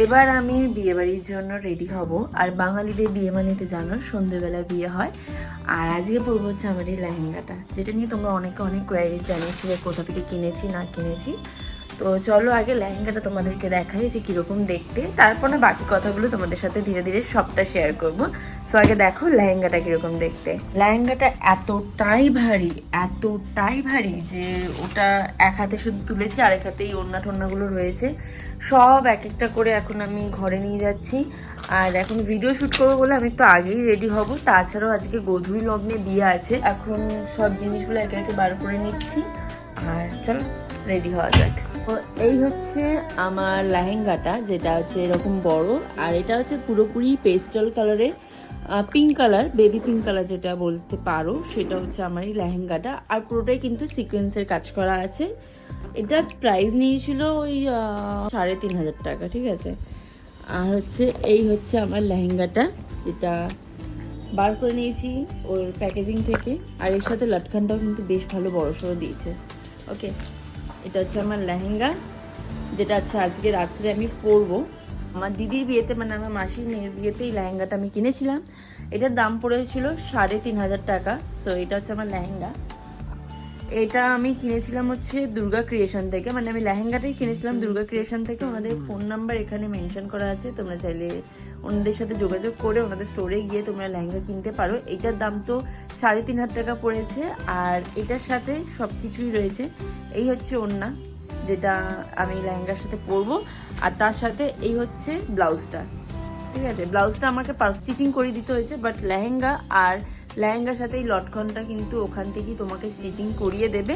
এবার আমি বিয়ে বাড়ির জন্য রেডি হব। আর বাঙালিদের বিয়ে মানে তো জানো সন্ধ্যেবেলায় বিয়ে হয়। আর আজকে পরবো হচ্ছে আমার এই লেহেঙ্গাটা, যেটা নিয়ে তোমরা অনেক কোয়ারিজ জানিয়েছিলে কোথা থেকে কিনেছি না কিনেছি। তো চলো আগে লেহেঙ্গাটা তোমাদেরকে দেখাই যে কীরকম দেখতে, তারপর না বাকি কথাগুলো তোমাদের সাথে ধীরে ধীরে সবটা শেয়ার করব। সো আগে দেখো লেহেঙ্গাটা কীরকম দেখতে। লেহেঙ্গাটা এতটাই ভারী যে ওটা এক হাতে শুধু তুলেছি, আরেক হাতেই ওড়না টোড়নাগুলো রয়েছে, সব এক একটা করে এখন আমি ঘরে নিয়ে যাচ্ছি। আর এখন ভিডিও শ্যুট করবো বলে আমি একটু আগেই রেডি হব। তাছাড়াও আজকে গোধূলি লগ্নে বিয়ে আছে, এখন সব জিনিসগুলো একে একে বার করে নিচ্ছি। আর চলো রেডি হওয়া যাক। তো এই হচ্ছে আমার লেহেঙ্গাটা, যেটা হচ্ছে এরকম বড়, আর এটা হচ্ছে পুরোপুরি পেস্টেল কালারের, pink colour, baby pink colour যেটা বলতে পারো, সেটা হচ্ছে আমার এই লেহেঙ্গাটা। আর পুরোটাই কিন্তু সিকোয়েন্সের কাজ করা আছে। এটা প্রাইস নিয়েছিল ওই ৩,৫০০ টাকা, ঠিক আছে। আর হচ্ছে এই হচ্ছে আমার লেহেঙ্গাটা, যেটা বার করে নিয়েছি ওর প্যাকেজিং থেকে। আর এর সাথে লটকানটাও কিন্তু বেশ ভালো বড়সড় দিয়েছে। ওকে, এটা হচ্ছে আমার লেহেঙ্গা, যেটা হচ্ছে আজকে রাত্রে আমি পরবো। আমার দিদির বিয়েতে, মানে আমার মাসির মেয়ের বিয়েতে এই লেহেঙ্গাটা আমি কিনেছিলাম। এটার দাম পড়েছিল ৩,৫০০ টাকা। সো এটা হচ্ছে আমার লেহেঙ্গা। এটা আমি কিনেছিলাম হচ্ছে দুর্গা ক্রিয়েশন থেকে, মানে আমি লেহেঙ্গাটাই কিনেছিলাম দুর্গা ক্রিয়েশন থেকে। ওনাদের ফোন নাম্বার এখানে মেনশন করা আছে, তোমরা চাইলে ওনাদের সাথে যোগাযোগ করে ওনাদের স্টোরে গিয়ে তোমরা লেহেঙ্গা কিনতে পারো। এইটার দাম তো ৩,৫০০ টাকা পড়েছে। আর এটার সাথে সব কিছুই রয়েছে। এই হচ্ছে ওড়না, যেটা আমি লেহেঙ্গার সাথে পরবো। আর তার সাথে এই হচ্ছে ব্লাউজটা, ঠিক আছে। ব্লাউজটা আমাকে স্টিচিং করে দিতে হয়েছে, বাট লেহেঙ্গার সাথে এই লটকনটা কিন্তু ওখান থেকেই তোমাকে স্টিচিং করিয়ে দেবে।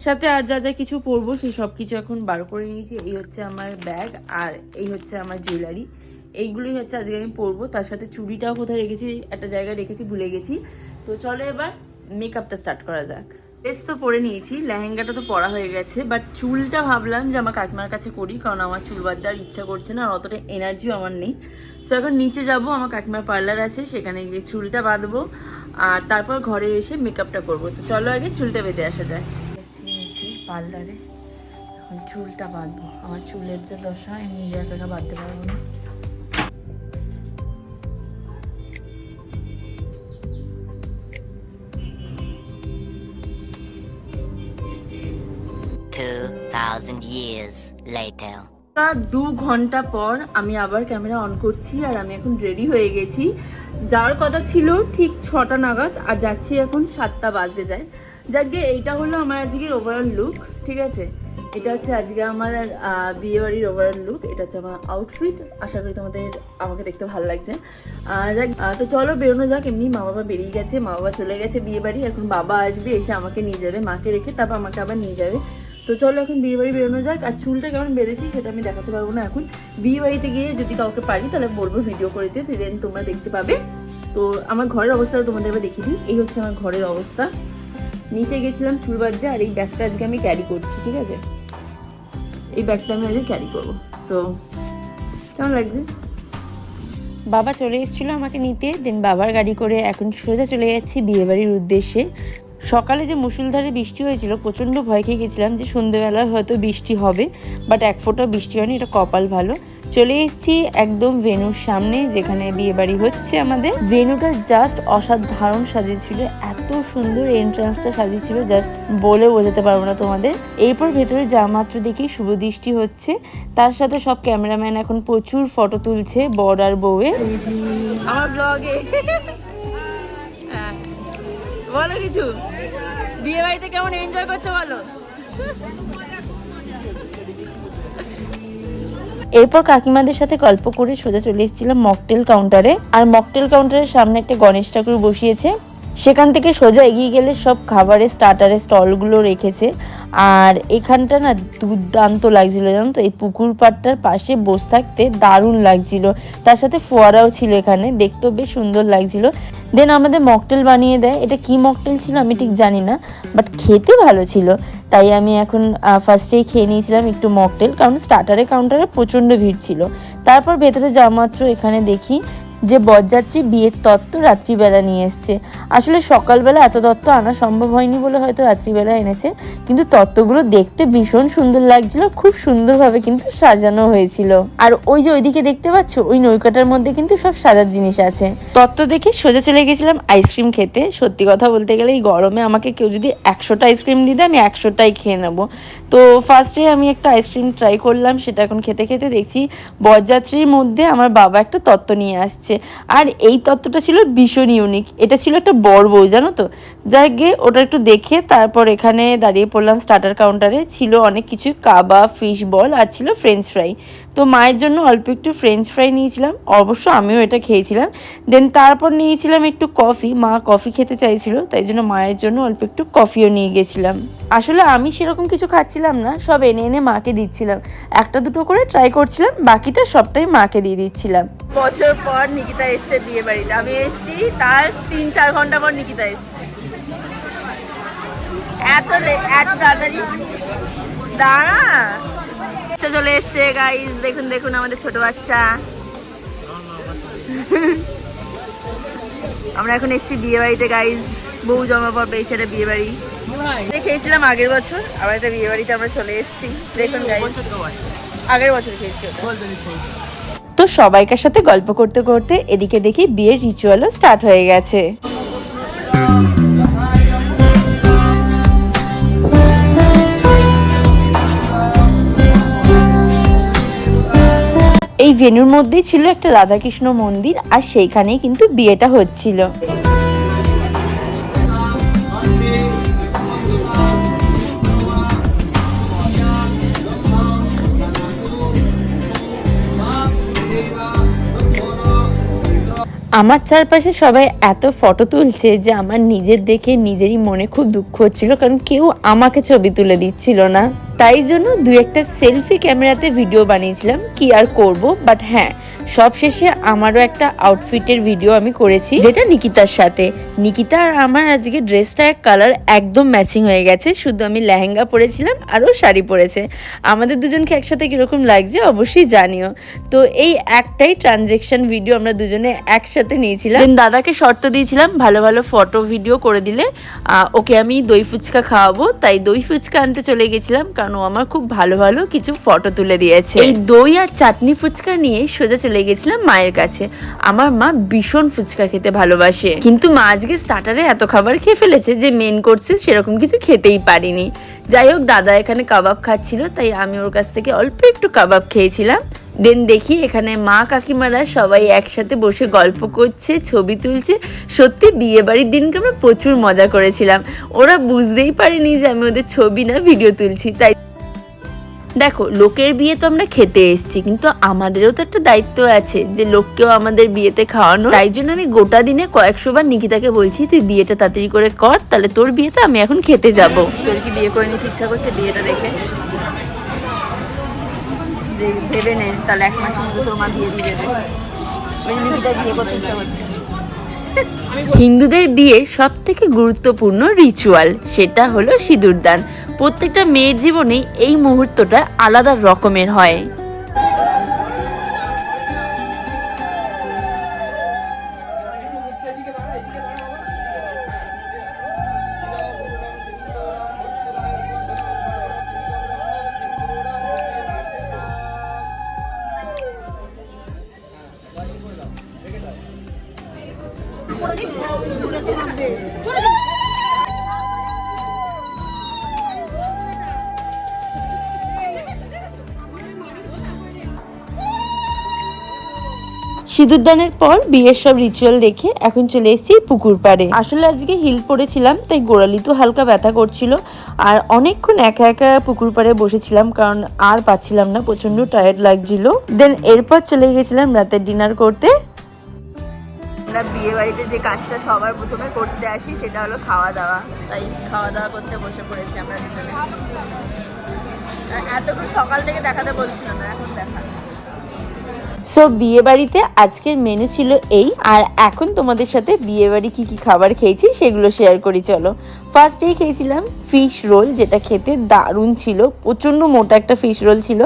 সাথে আর যা যা কিছু পরবো সেই সব কিছু এখন বার করে নিয়েছি। এই হচ্ছে আমার ব্যাগ, আর এই হচ্ছে আমার জুয়েলারি। এইগুলোই হচ্ছে আজকে আমি পরবো। তার সাথে চুড়িটাও কোথায় রেখেছি, একটা জায়গায় রেখেছি, ভুলে গেছি। তো চলো এবার মেকআপটা স্টার্ট করা যাক। ড্রেস তো পরে নিয়েছি, লেহেঙ্গাটা তো পরা হয়ে গেছে, বাট চুলটা ভাবলাম যে আমার কাকিমার কাছে করি, কারণ আমার চুল বাদ দেওয়ার ইচ্ছা করছে না, আর অতটা এনার্জিও আমার নেই। সো এখন নিচে যাব, আমার কাকিমার পার্লার আছে, সেখানে গিয়ে চুলটা বাঁধবো, আর তারপর ঘরে এসে মেকআপটা করবো। তো চলো আগে চুলটা বেঁধে আসা যায়। নিচে পার্লারে এখন চুলটা বাঁধবো। আমার চুলের যে দশা, আমি নিজে একা বাঁধতে পারবো না। years later. 2 ঘন্টা পর আমি আবার ক্যামেরা অন করছি, আর আমি এখন রেডি হয়ে গেছি। যাওয়ার কথা ছিল ঠিক 6টা নাগাদ, আর যাচ্ছি এখন 7টা বাজতে যায়। যাকে এইটা হলো আমার আজকের ওভারঅল লুক, ঠিক আছে। এটা হচ্ছে আজকে আমার বিয়ে বাড়ির ওভারঅল লুক। এটা হচ্ছে আমার আউটফিট। আশা করি আমাকে দেখতে ভালো লাগছে। তো চলো বেরোনো যাক। এমনি মা বাবা বেরিয়ে গেছে, মা বাবা চলে গেছে বিয়ে বাড়ি। এখন বাবা আসবে, এসে আমাকে নিয়ে যাবে, মাকে রেখে তারপর আমাকে আবার নিয়ে যাবে। তো চলো এখন বিয়ে বাড়ি বেরোনো যাক। আর চুলটা কেমন বেঁধেছি সেটা আমি দেখাতে পারবো না এখন। বিয়ে বাড়িতে গিয়ে যদি কাউকে পারি তাহলে বলবো ভিডিও করে দিতে, দেন তোমরা দেখতে পাবে। তো আমার ঘরের অবস্থাটা তোমাদের এবার দেখিয়ে দিই। এই হচ্ছে আমার ঘরের অবস্থা। নিচে গেছিলাম চুল বাঁধতে, আর এই ব্যাগটা আজকে আমি ক্যারি করছি, ঠিক আছে। এই ব্যাগটা আমি আজকে ক্যারি করবো। তো কেমন লাগছে? বাবা চলে এসেছিল আমাকে নিতে, দেন বাবার গাড়ি করে এখন সোজা চলে যাচ্ছি বিয়ে বাড়ির উদ্দেশ্যে। সকালে যে মুষলধারে বৃষ্টি হয়েছিল, প্রচণ্ড ভয় খেয়ে গেছিলাম যে সন্ধ্যেবেলা হয়তো বৃষ্টি হবে, বাট এক ফোঁটা বৃষ্টি হয়নি, এটা কপাল ভালো। চলে এসেছি একদম ভেন্যুর সামনে, যেখানে বিয়ে বাড়ি হচ্ছে আমাদের। ভেন্যুটা জাস্ট অসাধারণ সাজিয়েছিল, এত সুন্দর এন্ট্রান্সটা সাজিয়েছিল, জাস্ট বলে বোঝাতে পারবো না তোমাদের। এরপর ভেতরে যা মাত্র দেখি শুভ দৃষ্টি হচ্ছে, তার সাথে সব ক্যামেরাম্যান এখন প্রচুর ফটো তুলছে বর আর বউয়ের। আমার ব্লগে বলো কিছু, বিয়ে বাড়িতে কেমন এনজয় করছো বলো। এরপর কাকিমাদের সাথে গল্প করে সোজা চলে এসেছিলাম মকটেল কাউন্টারে। আর মকটেল কাউন্টারের সামনে একটা গণেশ ঠাকুর বসিয়েছে, সেখান থেকে সোজা এগিয়ে গেলে সব খাবারের স্টার্টারের স্টলগুলো রেখেছে। আর এখানটা না দুর্দান্ত লাগছিল, জানো তো। এই পুকুর পাড়টার পাশে বসে থাকতে দারুণ লাগছিল, তার সাথে ফোয়ারাও ছিল এখানে, দেখতেও বেশ সুন্দর লাগছিল। দেন আমাদের মকটেল বানিয়ে দেয়। এটা কি মকটেল ছিল আমি ঠিক জানি না, বাট খেতে ভালো ছিল, তাই আমি এখন ফার্স্টেই খেয়ে নিয়েছিলাম একটু মকটেল, কারণ স্টার্টারের কাউন্টারে প্রচণ্ড ভিড় ছিল। তারপর ভেতরে যাওয়া মাত্র এখানে দেখি যে বরযাত্রী বিয়ের তত্ত্ব রাত্রিবেলা নিয়ে এসছে। আসলে সকালবেলা এত তত্ত্ব আনা সম্ভব হয়নি বলে হয়তো রাত্রিবেলা এনেছে, কিন্তু তত্ত্বগুলো দেখতে ভীষণ সুন্দর লাগছিল, খুব সুন্দরভাবে কিন্তু সাজানো হয়েছিল। আর ওই যে ওইদিকে দেখতে পাচ্ছ ওই নৌকাটার মধ্যে কিন্তু সব সাজার জিনিস আছে। তত্ত্ব দেখে সোজা চলে গেছিলাম আইসক্রিম খেতে। সত্যি কথা বলতে গেলে এই গরমে আমাকে কেউ যদি 100টা আইসক্রিম দিতে আমি 100টাই খেয়ে নেবো। তো ফার্স্টে আমি একটা আইসক্রিম ট্রাই করলাম, সেটা এখন খেতে খেতে দেখছি বরযাত্রীর মধ্যে আমার বাবা একটা তত্ত্ব নিয়ে আসছে। আর এই তত্ত্বটা ছিল ভীষণ ইউনিক, এটা ছিল একটা বড় বউ, জানো তো। যাই গিয়ে ওটা একটু দেখে তারপর এখানে দাঁড়িয়ে পড়লাম স্টার্টার কাউন্টারে। ছিল অনেক কিছু, কাবাব, ফিশ বল আর ছিল ফ্রেঞ্চ ফ্রাই। তো মায়ের জন্য অল্প একটু ফ্রেঞ্চ ফ্রাই নিয়েছিলাম, অবশ্য আমিও এটা খেয়েছিলাম। দেন তারপর নিয়েছিলাম একটু কফি, মা কফি খেতে চাইছিল, তাই জন্য মায়ের জন্য অল্প একটু কফিও নিয়ে গেছিলাম। আসলে আমি সেরকম কিছু খাচ্ছিলাম না, সব এনে এনে মাকে দিচ্ছিলাম, একটা দুটো করে ট্রাই করছিলাম, বাকিটা সবটাই মাকে দিয়ে দিচ্ছিলাম। বছর পর নিকিতা এসছে বিয়ে বাড়িতে, আমি এসছি তার 3-4 ঘন্টা পর নিকিতা এসছে। এত তাড়াতাড়ি দাঁড়া চলে এসছে গাইস, দেখুন দেখুন আমাদের ছোট বাচ্চা। আমরা এখন এসছি বিয়ে বাড়িতে গাইস, বউ জমা পর পেয়েছে এটা বিয়ে বাড়ি। খেয়েছিলাম আগের বছর, আবার একটা বিয়ে বাড়িতে আমরা চলে এসেছি। দেখুন গাইস, আগের বছর খেয়েছি ওটা। তো সবাইকার সাথে গল্প করতে করতে এদিকে দেখি বিয়ের রিচুয়ালও স্টার্ট হয়ে গেছে। এই ভেন্যুর মধ্যেই ছিল একটা রাধাকৃষ্ণ মন্দির, আর সেইখানেই কিন্তু বিয়েটা হচ্ছিল। আমার চারপাশে সবাই এত ফটো তুলছে যে আমার নিজের দেখে নিজেরই মনে খুব দুঃখ হচ্ছিল, কারণ কেউ আমাকে ছবি তুলে দিচ্ছিল না। তাই জন্য 2-1টা সেলফি ক্যামেরাতে ভিডিও বানিয়েছিলাম, কি আর করব। বাট হ্যাঁ, সবশেষে আমারও একটা আউটফিটের ভিডিও আমি করেছি, যেটা নিকিতার সাথে। নিকিতা আর আমার আজকে ড্রেসটা কালার একদম ম্যাচিং হয়ে গেছে, শুধু আমি লেহেঙ্গা পরেছিলাম আর ও শাড়ি পরেছে। আমাদের দুজনকে একসাথে কিরকম লাগছে অবশ্যই জানিও। তো এই একটাই ট্রানজেকশন ভিডিও আমরা দুজনে একসাথে নিয়েছিলাম। দাদাকে শর্ত দিয়েছিলাম ভালো ভালো ফটো ভিডিও করে দিলে ওকে আমি দই ফুচকা খাওয়াবো, তাই দই ফুচকা আনতে চলে গেছিলাম, কারণ ও আমার খুব ভালো ভালো কিছু ফটো তুলে দিয়েছে। এই দই আর চাটনি ফুচকা নিয়ে সোজা চলে গেছিলাম মায়ের কাছে। আমার মা ভীষণ ফুচকা খেতে ভালোবাসে, কিন্তু মা আজকে স্টার্টারে এত খাবার খেয়ে ফেলেছে যে মেন কোর্সে সেরকম কিছু খেতেই পারিনি। যাই হোক, দাদা এখানে কাবাব খাচ্ছিল, তাই আমি ওর কাছ থেকে অল্প একটু কাবাব খেয়েছিলাম। দেন দেখি এখানে মা কাকিমারা সবাই একসাথে বসে গল্প করছে, ছবি তুলছে। সত্যি বিয়ে বাড়ির দিনকে আমরা প্রচুর মজা করেছিলাম। ওরা বুঝতেই পারেনি যে আমি ওদের ছবি না ভিডিও তুলছি। তাই দেখো, লোকের বিয়ে তো আমরা খেতে এসেছি, কিন্তু আমাদেরও তো একটা দায়িত্ব আছে যে লোককেও আমাদের বিয়েতে খাওয়ানো। তাই জন্য আমি গোটা দিনে কয়েকশোবার নিকিতাকে বলছি তুই বিয়েটা তাড়াতাড়ি করে কর, তাহলে তোর বিয়েতে আমি এখন খেতে যাব। তোর কি বিয়ে করে নিতে ইচ্ছা করছে বিয়েটা দেখে? ভেবে নে, তাহলে 1 মাসের মধ্যে তোর মা বিয়ে দিয়ে দেবে। নিকিতা বিয়ে করতে ইচ্ছা করছে। হিন্দুদের বিয়ে সব থেকে গুরুত্বপূর্ণ রিচুয়াল, সেটা হলো সিঁদুরদান। প্রত্যেকটা মেয়ের জীবনে এই মুহূর্তটা আলাদা রকমের হয়। সিঁদুরদানের পর বিয়ের সব রিচুয়াল দেখে এখন চলে এসেছি পুকুর পাড়ে। আসলে আজকে হিল পরেছিলাম, তাই গোড়ালি তো হালকা ব্যথা করছিল, আর অনেকক্ষণ একা একা পুকুর পাড়ে বসেছিলাম, কারণ আর পাচ্ছিলাম না, প্রচন্ড টায়ার্ড লাগছিল। দেন এরপর চলে গেছিলাম রাতের ডিনার করতে। আমরা বিয়ে বাড়িতে যে কাজটা সবার প্রথমে করতে আসি সেটা হলো খাওয়া দাওয়া, তাই খাওয়া দাওয়া করতে বসে পড়েছি আমরা দুজনে। এতক্ষণ সকাল থেকে দেখাতে বলছিলাম না, এখন দেখা। সো বিয়ে বাড়িতে আজকের মেনু ছিল এই, আর এখন তোমাদের সাথে বিয়ে বাড়ি কি কি খাবার খেয়েছি সেগুলো শেয়ার করি চলো। ফার্স্টেই খেয়েছিলাম ফিশ রোল, যেটা খেতে দারুণ ছিল, প্রচণ্ড মোটা একটা ফিশ রোল ছিল।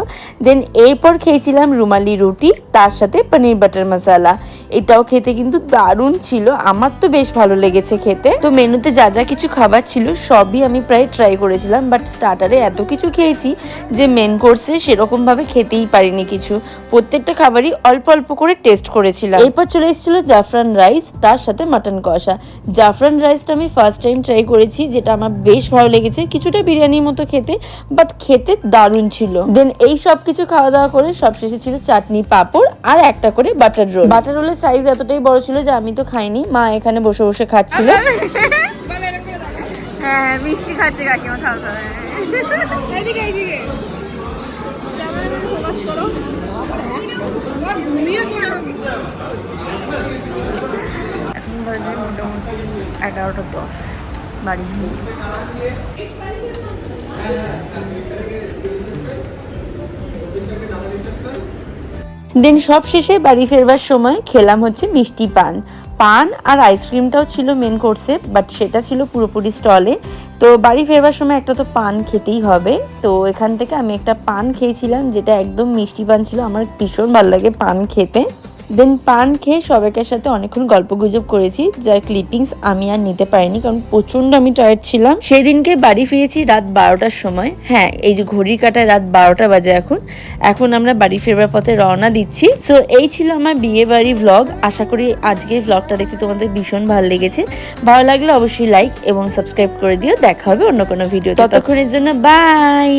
দেন এরপর খেয়েছিলাম রুমালি রুটি, তার সাথে পনির বাটার মশালা। এটাও খেতে কিন্তু দারুণ ছিল, আমার তো বেশ ভালো লেগেছে খেতে। তো মেনুতে যা যা কিছু খাবার ছিল সবই আমি প্রায় ট্রাই করেছিলাম, বাট স্টার্টারে এত কিছু খেয়েছি যে মেন কোর্সে সেরকম ভাবে খেতেই পারিনি কিছু। প্রত্যেকটা খাবারই অল্প অল্প করে টেস্ট করেছিলাম। এরপর চলে এসেছিল জাফরান রাইস, তার সাথে মাটন কষা। জাফরান রাইসটা আমি ফার্স্ট টাইম ট্রাই করেছি, যেটা আমার বেশ ভালো লেগেছে, কিছুটা বিরিয়ানির মতো খেতে, বাট খেতে দারুণ ছিল। দেন এই সব কিছু খাওয়া দাওয়া করে সবশেষে ছিল চাটনি, পাঁপড় আর একটা করে বাটার রোল। বাটার রোলের সাইজ এতটাই বড় ছিল যে আমি তো খাইনি, মা এখানে বসে বসে খাচ্ছিল। হ্যাঁ, মিষ্টি খাচ্ছে কাকিমা, খাওয়া দাওয়া। এইদিকে এইদিকে ক্যামেরাটা ফোকাস করো। ঘুমিয়ে পড়ো। এখন বাজে মোটামুটি 11:10, বাড়ি দেন সব শেষে বাড়ি ফেরবার সময় খেলাম হচ্ছে মিষ্টি পান। পান আর আইসক্রিমটাও ছিল মেন কোর্সে, বাট সেটা ছিল পুরোপুরি স্টলে। তো বাড়ি ফেরবার সময় একটা তো পান খেতেই হবে, তো এখান থেকে আমি একটা পান খেয়েছিলাম, যেটা একদম মিষ্টি পান ছিল। আমার ভীষণ ভালো লাগে পান খেতে। দেন পান খেয়ে সবাইকার সাথে অনেকক্ষণ গল্প গুজব করেছি, যার ক্লিপিংস আমি আর নিতে পারিনি, কারণ প্রচন্ড আমি টায়ার্ড ছিলাম। সেই দিনকে বাড়ি ফিরেছি রাত 12টার সময়। হ্যাঁ, এই যে ঘড়ির কাঁটায় রাত 12টা বাজে এখন আমরা বাড়ি ফেরবার পথে রওনা দিচ্ছি। সো এই ছিল আমার বিয়ে বাড়ি ভ্লগ। আশা করি আজকের ভ্লগটা দেখতে তোমাদের ভীষণ ভালো লেগেছে। ভালো লাগলে অবশ্যই লাইক এবং সাবস্ক্রাইব করে দিও। দেখা হবে অন্য কোনো ভিডিও। ততক্ষণের জন্য বাই।